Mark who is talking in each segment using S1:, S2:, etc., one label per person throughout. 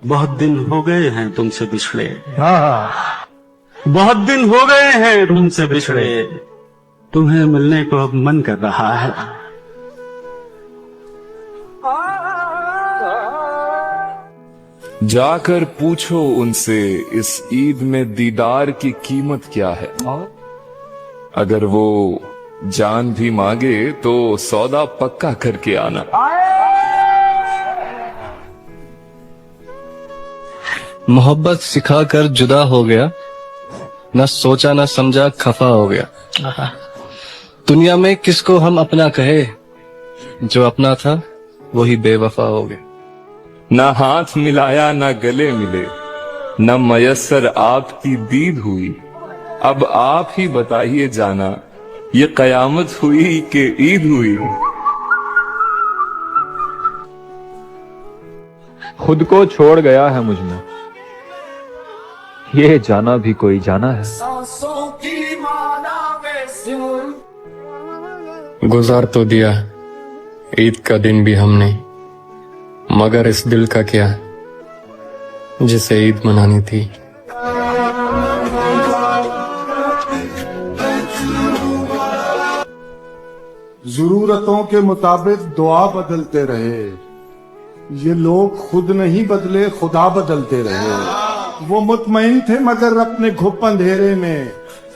S1: बहुत दिन हो गए हैं तुमसे बिछड़े।
S2: हाँ,
S1: बहुत दिन हो गए हैं तुमसे बिछड़े। तुम्हें मिलने को अब मन कर रहा है।
S3: जाकर पूछो उनसे इस ईद में दीदार की कीमत क्या है। अगर वो जान भी मांगे तो सौदा पक्का करके आना।
S4: मोहब्बत सिखाकर जुदा हो गया, न सोचा न समझा खफा हो गया। दुनिया में किसको हम अपना कहे, जो अपना था वही बेवफा हो गया।
S3: न हाथ मिलाया न गले मिले, न मयस्सर आपकी दीद हुई। अब आप ही बताइए जाना, ये कयामत हुई कि ईद हुई।
S2: खुद को छोड़ गया है मुझ में, ये जाना भी कोई जाना है।
S4: गुजार तो दिया ईद का दिन भी हमने, मगर इस दिल का क्या जिसे ईद मनानी थी।
S5: जरूरतों के मुताबिक दुआ बदलते रहे, ये लोग खुद नहीं बदले खुदा बदलते रहे। वो मुतमईन थे मगर अपने घुप अंधेरे में,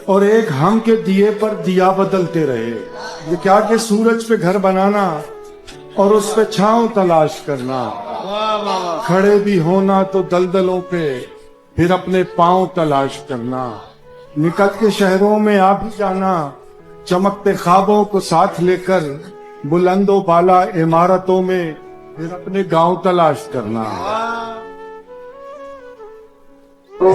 S5: और एक हम के दिए पर दिया बदलते रहे। ये क्या कि सूरज पे घर बनाना और उस पे छांव तलाश करना, खड़े भी होना तो दलदलों पे फिर अपने पांव तलाश करना, निकल के शहरों में आ भी जाना, चमकते ख्वाबों को साथ लेकर बुलंदो बाला इमारतों में फिर अपने गांव तलाश करना।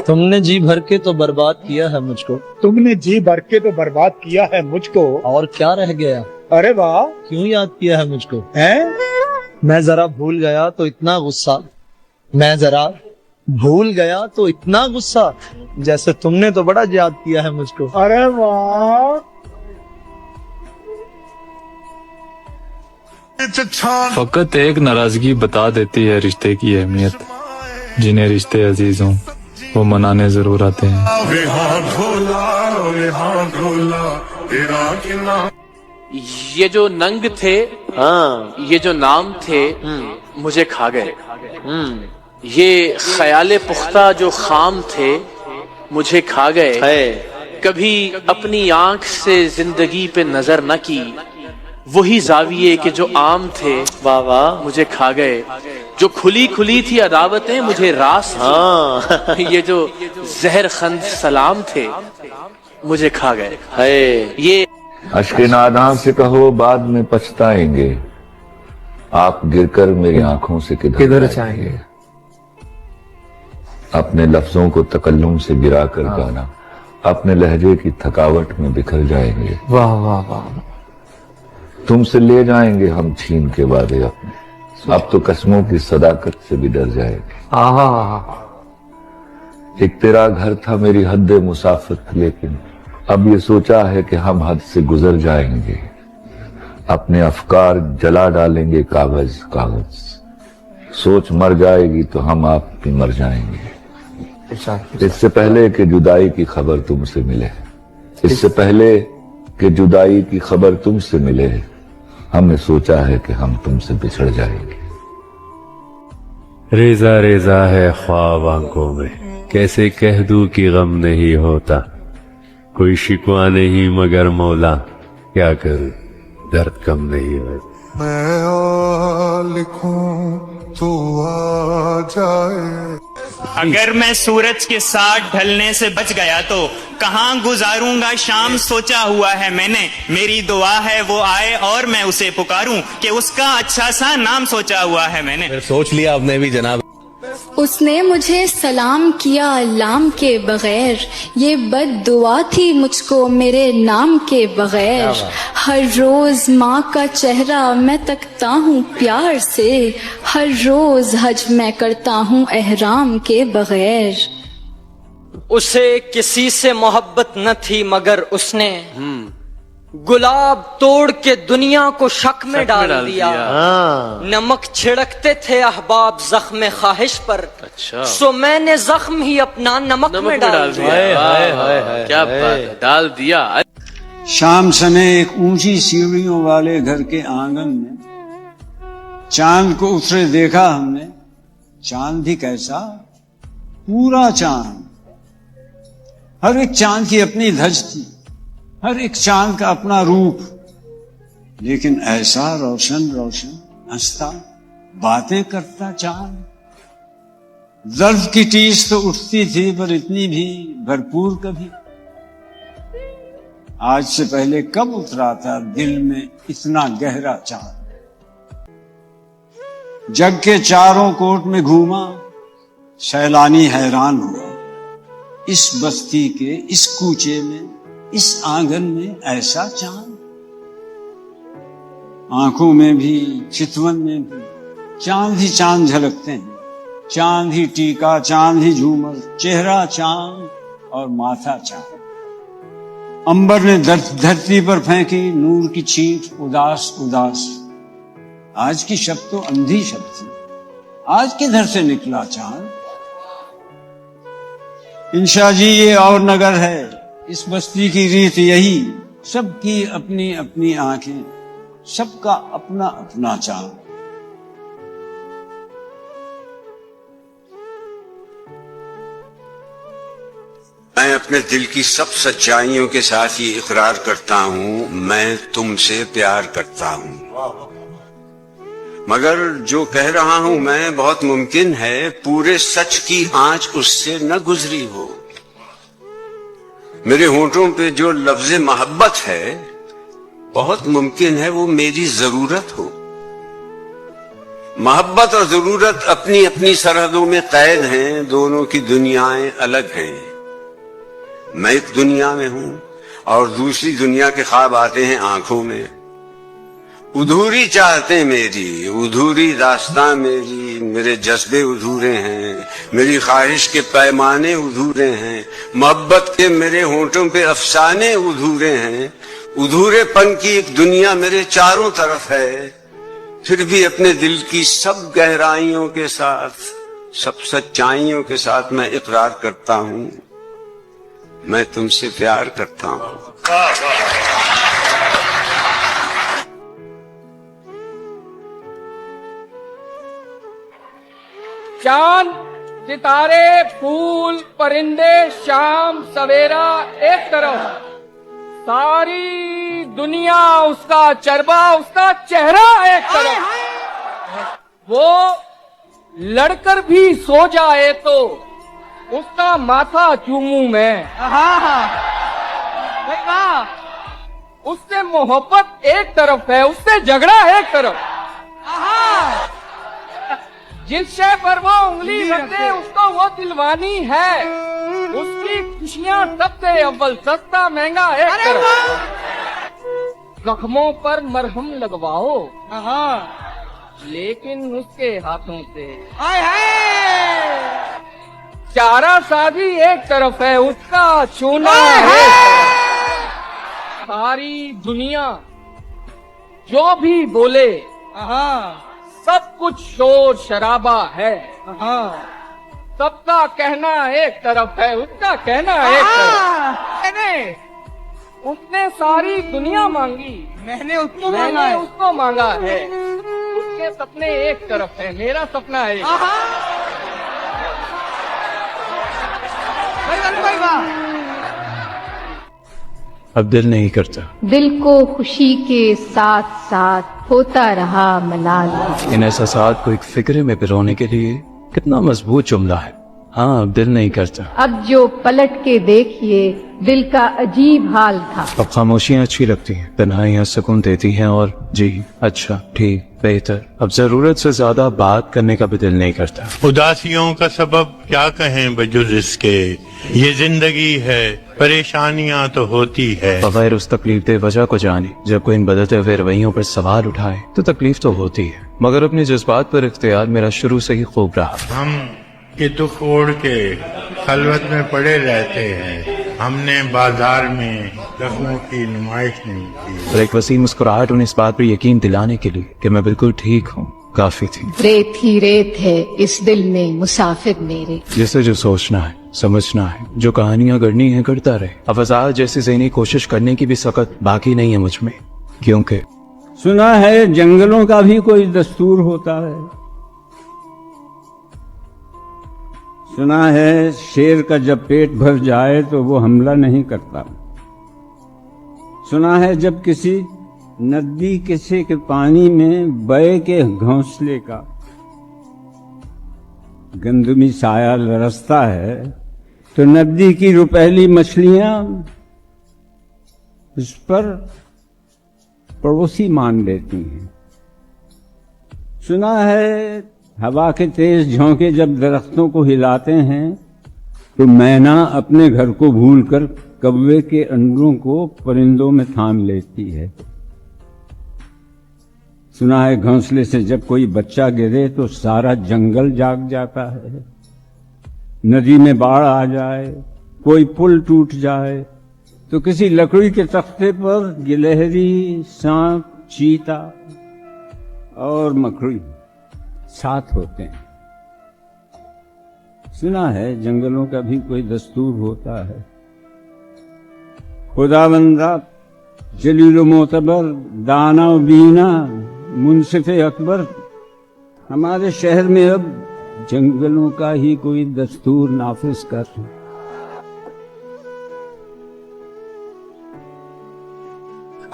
S6: तुमने जी भर के तो बर्बाद किया है मुझको,
S7: तुमने जी भर के तो बर्बाद किया है मुझको।
S6: और क्या रह गया?
S7: अरे वाह,
S6: क्यों याद किया है मुझको?
S7: हैं?
S6: मैं जरा भूल गया तो इतना गुस्सा, मैं जरा भूल गया तो इतना गुस्सा, जैसे तुमने तो बड़ा याद किया है मुझको।
S7: अरे वाह,
S8: फकत एक नाराजगी बता देती है रिश्ते की अहमियत। जिन्हें रिश्ते अजीज हों वो मनाने जरूर आते हैं।
S9: ये जो नंग थे, हाँ, ये जो नाम थे, मुझे खा गए। ये ख्याले पुख्ता जो खाम थे, मुझे खा गए। कभी अपनी आंख से जिंदगी पे नजर न की, वही जाविये के जो आम थे, वाह वाह, मुझे खा गए। जो खुली खुली थी अदावतें मुझे रास थी, हाँ। ये जो जहर खंद सलाम थे, मुझे खा गए। है ये
S10: अश्के नादां से कहो बाद में पछताएंगे, आप गिरकर मेरी आंखों से किधर जाएंगे। अपने लफ्जों को तकल्लुम से गिरा कर गाना, अपने लहजे की थकावट में बिखर जाएंगे।
S4: वाह वाह वाह।
S10: तुमसे ले जाएंगे हम छीन के वादे अपने, अब तो कसमों की सदाकत से भी डर जाएंगे। एक तेरा घर था मेरी हद मुसाफत, लेकिन अब ये सोचा है कि हम हद से गुजर जाएंगे। अपने अफकार जला डालेंगे कागज कागज, सोच मर जाएगी तो हम आप भी मर जाएंगे। इससे पहले कि जुदाई की खबर तुमसे मिले, इससे पहले कि जुदाई की खबर तुमसे मिले, हमने सोचा है कि हम तुमसे बिछड़ जाएंगे।
S8: रेजा रेजा है ख्वाब आंखों में, कैसे कह दूं कि गम नहीं होता। कोई शिकवा नहीं मगर मौला, क्या करूं दर्द कम नहीं होता।
S5: मैं लिखूं तो आ जाए।
S11: अगर मैं सूरज के साथ ढलने से बच गया तो कहाँ गुजारूंगा शाम सोचा हुआ है मैंने। मेरी दुआ है वो आए और मैं उसे पुकारूं कि उसका अच्छा सा नाम सोचा हुआ है मैंने।
S6: सोच लिया आपने भी जनाब।
S12: उसने मुझे सलाम किया लाम के बगैर, ये बद दुआ थी मुझको मेरे नाम के बगैर। हर रोज माँ का चेहरा मैं तकता हूँ प्यार से, हर रोज हज मैं करता हूँ एहराम के बगैर।
S13: उसे किसी से मोहब्बत न थी मगर उसने गुलाब तोड़ के दुनिया को शक में डाल दिया। नमक छिड़कते थे अहबाब जख्म ख्वाहिश पर,
S9: अच्छा।
S13: सो मैंने जख्म ही अपना नमक में डाल दिया।
S9: क्या बात है, डाल दिया।
S1: शाम समय एक ऊंची सीढ़ियों वाले घर के आंगन में चांद को उतरे देखा हमने। चांद भी कैसा, पूरा चांद। हर एक चांद की अपनी धज थी, हर एक चांद का अपना रूप, लेकिन ऐसा रोशन रोशन हंसता बातें करता चांद। दर्द की टीस तो उठती थी पर इतनी भी भरपूर कभी। आज से पहले कब उतरा था दिल में इतना गहरा चांद। जग के चारों कोट में घूमा, सैलानी हैरान हुआ। इस बस्ती के इस कूचे में, इस आंगन में ऐसा चांद। आंखों में भी, चितवन में भी चांद ही चांद झलकते हैं। चांद ही टीका, चांद ही झूमर, चेहरा चांद और माथा चांद। अंबर ने धरती पर फेंकी नूर की छींट, उदास उदास। आज की शब्द तो अंधी शब्द थी, आज किधर से निकला चांद। इंशा जी ये और नगर है, इस बस्ती की रीत यही। सबकी अपनी अपनी आंखें, सबका अपना अपना चांद। मैं अपने दिल की सब सच्चाइयों के साथ ये इकरार करता हूं, मैं तुमसे प्यार करता हूं। मगर जो कह रहा हूं मैं, बहुत मुमकिन है पूरे सच की आंच उससे न गुजरी हो। मेरे होंठों पे जो लफ्ज़ मोहब्बत है, बहुत मुमकिन है वो मेरी जरूरत हो। मोहब्बत और जरूरत अपनी अपनी सरहदों में कैद हैं, दोनों की दुनियाएं अलग हैं। मैं एक दुनिया में हूं और दूसरी दुनिया के ख्वाब आते हैं आंखों में। उधूरी चाहते मेरी, उधूरी दास्तां मेरी, मेरे जज्बे अधूरे हैं, मेरी ख्वाहिश के पैमाने अधूरे हैं, मोहब्बत के मेरे होंठों पे अफसाने अधूरे हैं। अधूरेपन की एक दुनिया मेरे चारों तरफ है, फिर भी अपने दिल की सब गहराइयों के साथ, सब सच्चाइयों के साथ मैं इकरार करता हूं, मैं तुमसे प्यार करता हूं।
S14: चांद, सितारे, फूल, परिंदे, शाम सवेरा एक तरफ, सारी दुनिया उसका चरबा, उसका चेहरा एक तरफ। वो लड़कर भी सो जाए तो उसका माथा चूमूं मैं। उससे मोहब्बत एक तरफ है, उससे झगड़ा एक तरफ। जिस शय पर वो उंगली रखते उसको वो दिलवानी है। उसकी खुशियां सबसे अव्वल, सस्ता महंगा एक तरफ। जख्मों पर मरहम लगवाओ, लेकिन उसके हाथों से चारा साजी एक तरफ है, उसका छूना है। सारी दुनिया जो भी बोले, सब कुछ शोर शराबा है। सबका कहना एक तरफ है, उसका कहना एक तरफ। उसने सारी दुनिया मांगी, मैंने उसको मांगा है। उसके सपने एक तरफ है, मेरा सपना एक।
S2: अब दिल नहीं करता।
S15: दिल को खुशी के साथ साथ होता रहा मलाल।
S2: इन एहसासात को एक फिक्रे में पिरोने के लिए कितना मजबूत जुमला है। हाँ, अब दिल नहीं करता।
S15: अब जो पलट के देखिए, दिल का अजीब हाल था।
S2: अब खामोशियाँ अच्छी लगती हैं, तन्हाइयाँ सुकून देती हैं और जी अच्छा, ठीक, बेहतर। अब जरूरत से ज्यादा बात करने का भी दिल नहीं करता।
S16: उदासियों का सबब क्या कहें बजुज इसके, ये जिंदगी है, परेशानियां तो होती है।
S2: बगैर उस तकलीफ दे वजह को जाने, जब कोई इन बदलते हुए रवैयों पर सवाल उठाए तो तकलीफ तो होती है, मगर अपने जज्बात पर इख्तियार मेरा शुरू से ही खूब रहा।
S16: हम ये दुख ओढ़ के खलवत में पड़े रहते हैं, हमने बाजार में जख्मों की नुमाइश नहीं की।
S2: और एक वसीम मुस्कुराहट उन्हें इस बात पर यकीन दिलाने के लिए कि मैं बिल्कुल ठीक हूँ काफी थी।
S15: रेत ही रेत है इस दिल में मुसाफिर मेरे।
S2: जिसे जो सोचना है समझना है, जो कहानियां गढ़नी है करता रहे। अब आजाद जैसी ज़हनी कोशिश करने की भी सख्त बाकी नहीं है मुझ में, क्योंकि
S17: सुना है जंगलों का भी कोई दस्तूर होता है। सुना है शेर का जब पेट भर जाए तो वो हमला नहीं करता। सुना है जब किसी नदी किसी के पानी में बय के घोंसले का गंदमी साया लरसता है तो नदी की रुपहली मछलियां उस पर पड़ोसी मान लेती हैं। सुना है हवा के तेज झोंके जब दरख्तों को हिलाते हैं तो मैना अपने घर को भूलकर कौवे के अंडों को परिंदों में थाम लेती है। सुना है घोंसले से जब कोई बच्चा गिरे तो सारा जंगल जाग जाता है। नदी में बाढ़ आ जाए, कोई पुल टूट जाए तो किसी लकड़ी के तख्ते पर गिलहरी, सांप, चीता और मकड़ी साथ होते हैं। सुना है जंगलों का भी कोई दस्तूर होता है। खुदावंदा, जलील मोतबर, दाना बीना, मुंसिफ अकबर, हमारे शहर में अब जंगलों का ही कोई दस्तूर नाफिज कर।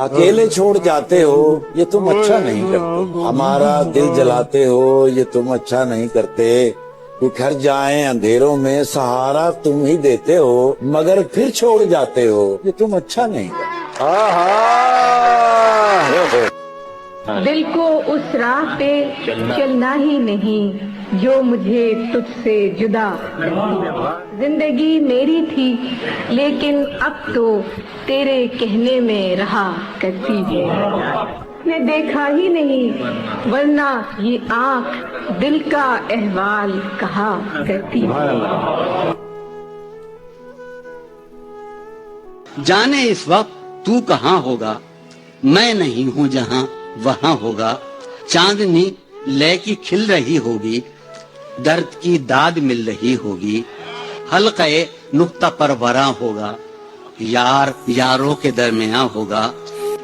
S18: अकेले छोड़ जाते हो ये तुम अच्छा नहीं करते, हमारा दिल जलाते हो ये तुम अच्छा नहीं करते। बिखर जाए अंधेरों में सहारा तुम ही देते हो, मगर फिर छोड़ जाते हो ये तुम अच्छा नहीं करते।
S15: दिल को उस राह पे चलना ही नहीं जो मुझे तुझसे जुदा। जिंदगी मेरी थी लेकिन अब तो तेरे कहने में रहा करती है। मैं देखा ही नहीं वरना ये आँख दिल का अहवाल कहा करती है।
S19: जाने इस वक्त तू कहाँ होगा, मैं नहीं हूँ जहाँ वहाँ होगा। चांदनी लय की खिल रही होगी, दर्द की दाद मिल रही होगी। हल्क़े नुक्ता परवरा होगा, यार यारों के दरमियां होगा।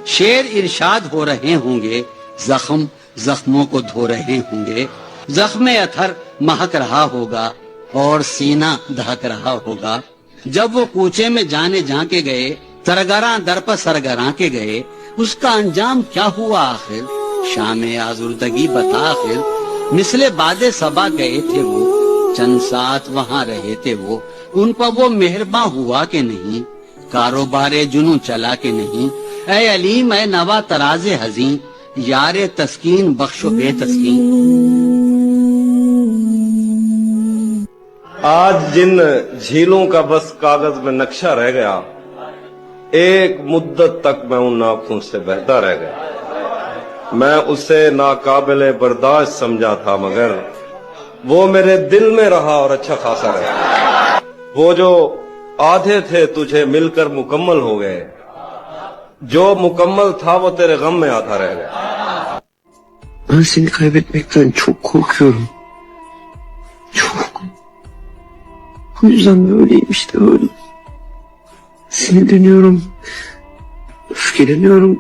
S19: शेर इरशाद हो रहे होंगे, जख्म जख्मों को धो रहे होंगे। जख्म अथर महक रहा होगा और सीना दहक रहा होगा। जब वो कूचे में जाने झांके गए, सरगरा दर पर सरगरा के गए, उसका अंजाम क्या हुआ आखिर? शामे आजुर्दगी बता आखिर। मिसले बादे सबा गए थे वो, चंद साथ वहाँ रहे थे वो। उन पर वो मेहरबान हुआ के नहीं, कारोबारे जुनू चला के नहीं। ऐ अलीम ऐ नवा तराजे हजीं, यारे तस्कीन बख्शो बेतस्कीन।
S20: आज जिन झीलों का बस कागज में नक्शा रह गया, एक मुद्दत तक मैं उन आंखों से बहता रह गया। मैं उसे नाकाबिले बर्दाश्त समझा था, मगर वो मेरे दिल में रहा और अच्छा खासा रहा। वो जो आधे थे तुझे मिलकर मुकम्मल हो गए, जो mukammal था वो तेरे gam में आता रह गया.
S21: Ben seni kaybetmekten çok korkuyorum. Çok. Bu yüzden böyleyim işte böyle. Sinirleniyorum. Öfkeleniyorum.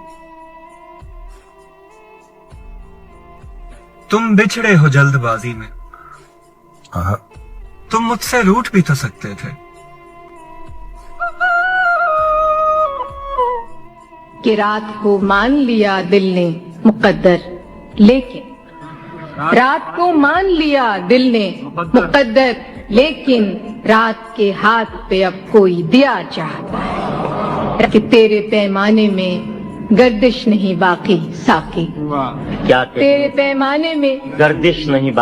S22: तुम बिछड़े हो जल्दबाजी में. तुम मुझसे रूठ भी तो सकते थे.
S15: कि रात को मान लिया दिल ने मुकद्दर, लेकिन रात को मान लिया दिल ने मुकद्दर, लेकिन रात के हाथ पे अब कोई दिया चाहता है कि तेरे पैमाने में गर्दिश नहीं बाकी साकी.
S23: क्या
S15: तेरे पैमाने में
S23: गर्दिश नहीं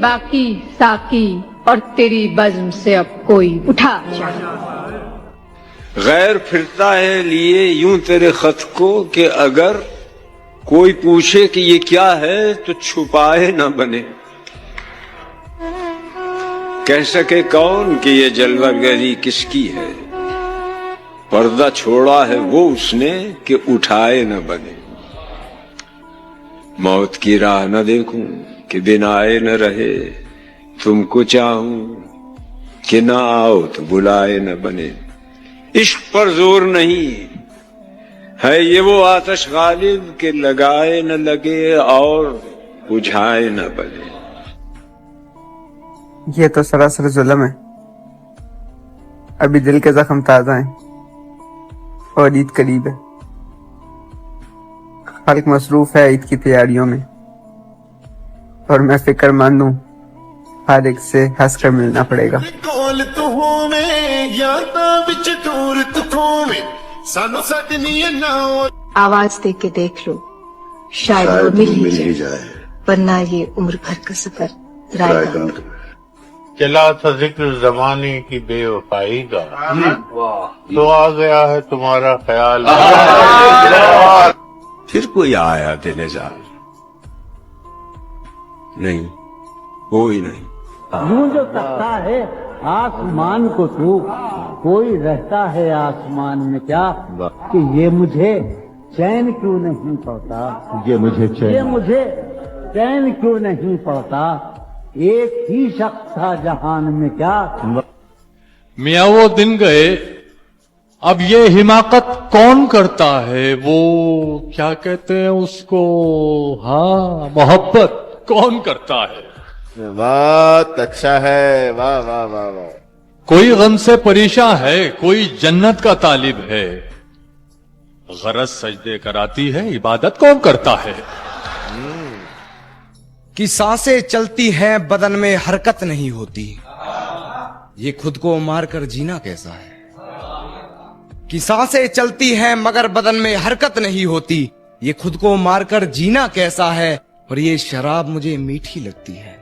S15: बाकी साकी, और तेरी बज़्म से अब कोई उठा चाहता.
S1: गैर फिरता है लिए यूं तेरे खत को कि अगर कोई पूछे कि ये क्या है तो छुपाए ना बने. कह सके कौन कि ये जलवागरी किसकी है. पर्दा छोड़ा है वो उसने कि उठाए न बने। मौत की राह न देखूं कि बिन आए न रहे, तुमको चाहूं कि ना आओ तो बुलाए न बने। इश्क पर जोर नहीं है ये वो आतश गालिब के लगाए न लगे और बुझाए न बने।
S3: ये तो सरासर जुल्म है। अभी दिल के जख्म ताजा हैं और ईद करीब है। खालिक मसरूफ है ईद की तैयारियों में और मैं फिक्रमंद हूँ, हर एक से हंस कर मिलना पड़ेगा।
S7: कोल तू होवे यादां विच दूर तू खोवे, सानू सजनी ना
S15: आवाज दे के देख लो, शायद वो मिल ही जाए, वरना ये उम्र भर का सफर रायगा।
S16: चला था जिक्र जमाने की बेवफाई का, तो आ गया है तुम्हारा ख्याल।
S1: फिर कोई आया दिनेजार नहीं, कोई नहीं।
S23: यूं जो तकता है आसमान को तू, कोई रहता है आसमान में क्या, कि ये मुझे चैन क्यों नहीं पड़ता, ये मुझे चैन क्यों नहीं पड़ता, एक ही शख्स था जहान में क्या।
S24: मियाँ वो दिन गए, अब ये हिमाकत कौन करता है, वो क्या कहते हैं उसको, हाँ मोहब्बत कौन करता है।
S25: बहुत अच्छा है, वाह वाह वाह वाह।
S24: कोई गम से परेशान है, कोई जन्नत का तालिब है, गरज सजदे कराती है, इबादत कौन करता है।
S26: कि सांसें चलती हैं बदन में हरकत नहीं होती, ये खुद को मारकर जीना कैसा है। कि सांसें चलती हैं मगर बदन में हरकत नहीं होती, ये खुद को मारकर जीना कैसा है। और ये शराब मुझे मीठी लगती है,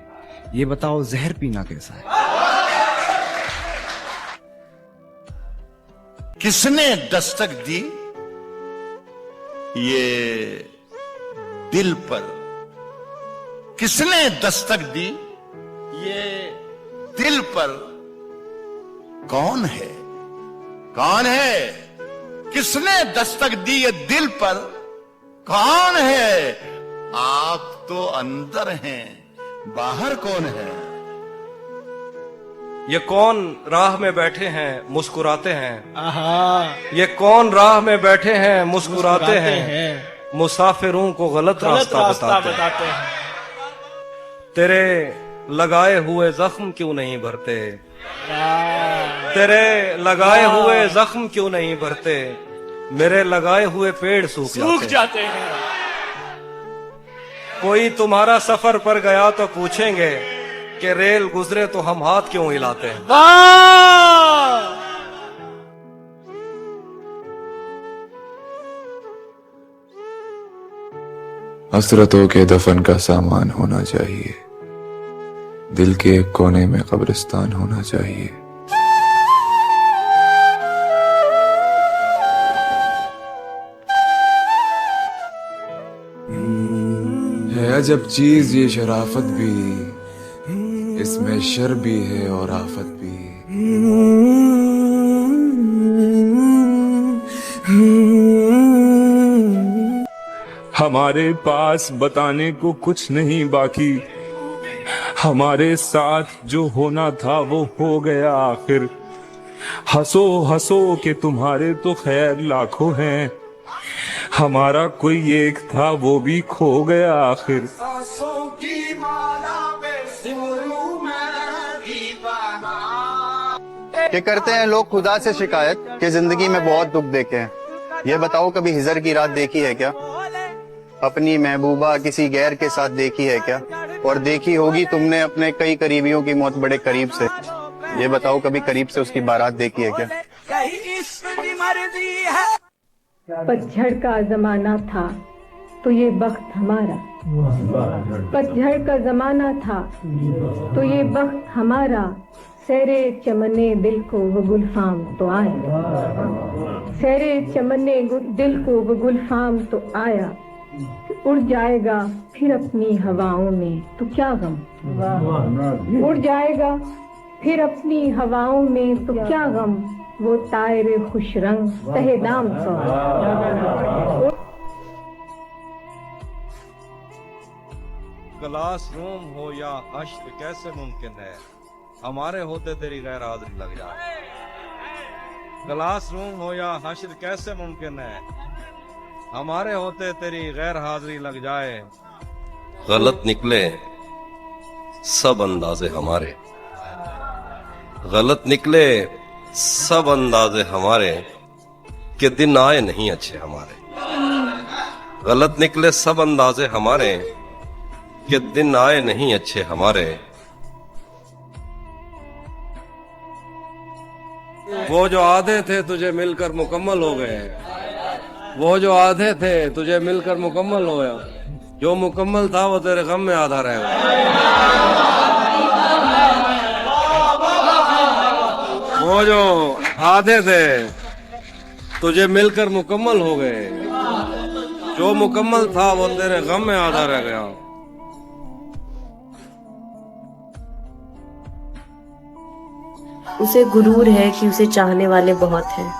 S26: ये बताओ जहर पीना कैसा है।
S7: किसने दस्तक दी ये दिल पर, किसने दस्तक दी ये दिल पर, कौन है, कौन है, किसने दस्तक दी ये दिल पर, कौन है। आप तो अंदर हैं, बाहर कौन है।
S4: ये कौन राह में बैठे हैं मुस्कुराते हैं, ये कौन राह में बैठे हैं मुस्कुराते हैं, मुसाफिरों को गलत रास्ता बताते हैं। तेरे लगाए हुए जख्म क्यों नहीं भरते, तेरे लगाए हुए जख्म क्यों नहीं भरते, मेरे लगाए हुए पेड़ सूख जाते हैं। कोई तुम्हारा सफर पर गया तो पूछेंगे कि रेल गुजरे तो हम हाथ क्यों हिलाते हैं।
S27: हसरतों के दफन का सामान होना चाहिए, दिल के एक कोने में कब्रिस्तान होना चाहिए। है अजब चीज ये शराफत भी, इसमें शर भी है और आफत भी।
S28: हमारे पास बताने को कुछ नहीं बाकी, हमारे साथ जो होना था वो हो गया आखिर। हंसो हंसो कि तुम्हारे तो खैर लाखों हैं, हमारा कोई एक था वो भी खो गया आखिर।
S29: ये करते हैं लोग खुदा से शिकायत कि जिंदगी में बहुत दुख देखे हैं। ये बताओ कभी हिजर की रात देखी है क्या, अपनी महबूबा किसी गैर के साथ देखी है क्या, और देखी होगी तुमने अपने कई करीबियों की मौत बड़े करीब से। ये बताओ कभी करीब से उसकी बारात देखी है क्या।
S15: पतझड़ का जमाना था तो ये वक्त हमारा, पतझड़ का जमाना था तो ये वक्त हमारा, सहरे चमने दिल को वो गुलफाम तो आया, सहरे चमने दिल को वो गुलफाम तो आया, उड़ जाएगा फिर अपनी हवाओं में तो क्या गम, उड़ जाएगा फिर अपनी हवाओं में तो क्या गम, वो तायरे खुश रंग तहे दाम सो।
S20: क्लासरूम हो या हश्र कैसे मुमकिन है हमारे होते तेरी गैर हाजिरी लग जाए। क्लासरूम हो या हश्र कैसे मुमकिन है हमारे होते तेरी गैर हाजिरी लग जाए। गलत निकले सब अंदाजे हमारे, गलत निकले सब अंदाजे हमारे कि दिन आए नहीं अच्छे हमारे। गलत निकले सब अंदाजे हमारे कि दिन आए नहीं अच्छे हमारे। वो जो आधे थे तुझे मिलकर मुकम्मल हो गए, वो जो आधे थे तुझे मिलकर मुकम्मल हो गया, जो मुकम्मल था वो तेरे गम में आधा रह गया। वो जो आधे थे तुझे मिलकर मुकम्मल हो गए, जो मुकम्मल था वो तेरे गम में आधा रह गया।
S5: उसे गुरूर है कि उसे चाहने वाले बहुत हैं,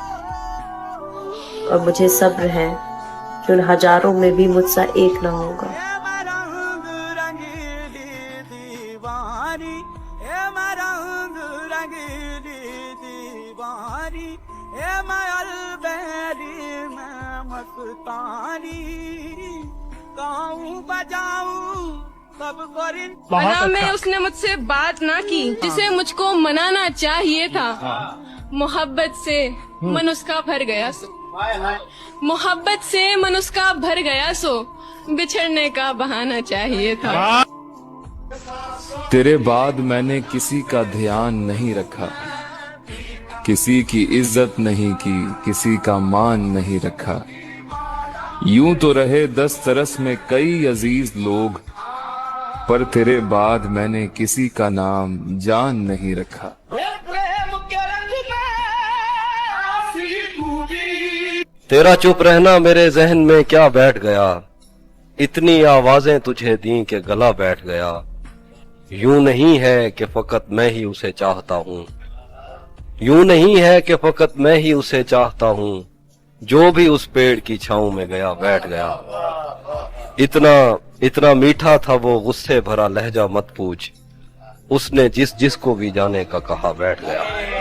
S5: और मुझे सब्र है कि उन हजारों में भी मुझसा एक ना होगा।
S6: मना में उसने मुझसे बात ना की जिसे मुझको मनाना चाहिए था। मोहब्बत से मन उसका भर गया सो, मोहब्बत से मन उसका भर गया सो, बिछड़ने का बहाना चाहिए था।
S27: तेरे बाद मैंने किसी का ध्यान नहीं रखा, किसी की इज्जत नहीं की, किसी का मान नहीं रखा। यूं तो रहे दस्तरस में कई अजीज लोग, पर तेरे बाद मैंने किसी का नाम जान नहीं रखा।
S20: तेरा चुप रहना मेरे जहन में क्या बैठ गया, इतनी आवाजें तुझे दी के गला बैठ गया। यूं नहीं है कि फकत मैं ही उसे चाहता हूँ, यूं नहीं है कि फकत मैं ही उसे चाहता हूँ, जो भी उस पेड़ की छांव में गया बैठ गया। इतना इतना मीठा था वो गुस्से भरा लहजा मत पूछ, उसने जिस जिस को भी जाने का कहा बैठ गया।